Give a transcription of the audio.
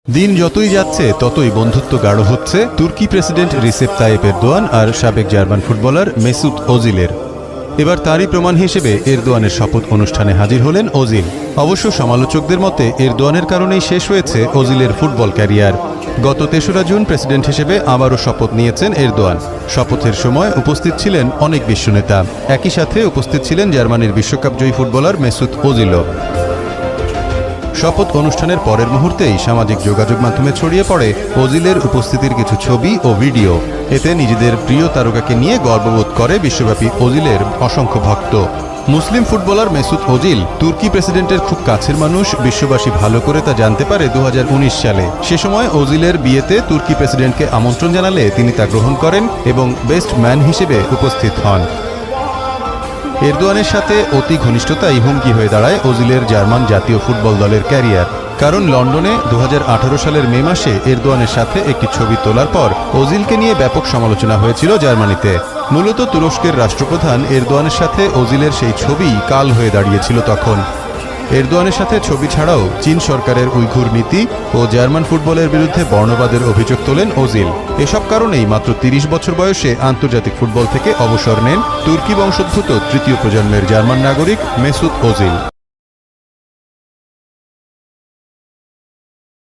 দিন যতই যাচ্ছে ততই বন্ধুত্ব গাঢ় হচ্ছে তুর্কি প্রেসিডেন্ট রিসেপ তাইয়েপ এরদোয়ান আর সাবেক জার্মান ফুটবলার মেসুত ওজিলের। এবার তারই প্রমাণ হিসেবে এরদোয়ানের শপথ অনুষ্ঠানে হাজির হলেন ওজিল। অবশ্য সমালোচকদের মতে এরদোয়ানের কারণেই শেষ হয়েছে ওজিলের ফুটবল ক্যারিয়ার। গত ৩রা জুন প্রেসিডেন্ট হিসেবে আবারও শপথ নিয়েছেন এরদোয়ান। শপথের সময় উপস্থিত ছিলেন অনেক বিশ্বনেতা, একই সাথে উপস্থিত ছিলেন জার্মানির বিশ্বকাপজয়ী ফুটবলার মেসুত ওজিলও। শপথ অনুষ্ঠানের পরের মুহূর্তেই সামাজিক যোগাযোগ মাধ্যমে ছড়িয়ে পড়ে ওজিলের উপস্থিতির কিছু ছবি ও ভিডিও। এতে নিজেদের প্রিয় তারকাকে নিয়ে গর্ববোধ করে বিশ্বব্যাপী ওজিলের অসংখ্য ভক্ত। মুসলিম ফুটবলার মেসুত ওজিল তুর্কি প্রেসিডেন্টের খুব কাছের মানুষ, বিশ্ববাসী ভালো করে তা জানতে পারে ২০১৯ সালে। সে সময় ওজিলের বিয়েতে তুর্কি প্রেসিডেন্টকে আমন্ত্রণ জানালে তিনি তা গ্রহণ করেন এবং বেস্ট ম্যান হিসেবে উপস্থিত হন। এরদোয়ানের সাথে অতি ঘনিষ্ঠতাই হুমকি হয়ে দাঁড়ায় ওজিলের জার্মান জাতীয় ফুটবল দলের ক্যারিয়ার। কারণ লন্ডনে ২০১৮ সালের মে মাসে এরদোয়ানের সাথে একটি ছবি তোলার পর ওজিলকে নিয়ে ব্যাপক সমালোচনা হয়েছিল জার্মানিতে। মূলত তুরস্কের রাষ্ট্রপ্রধান এরদোয়ানের সাথে ওজিলের সেই ছবি কাল হয়ে দাঁড়িয়েছিল তখন। এরদোয়ানের সাথে ছবি ছাড়াও চীন সরকারের উইঘুর নীতি ও জার্মান ফুটবলের বিরুদ্ধে বর্ণবাদের অভিযোগ তোলেন ওজিল। এসব কারণেই মাত্র ৩০ বছর বয়সে আন্তর্জাতিক ফুটবল থেকে অবসর নেন তুর্কি বংশোদ্ভূত তৃতীয় প্রজন্মের জার্মান নাগরিক মেসুত ওজিল।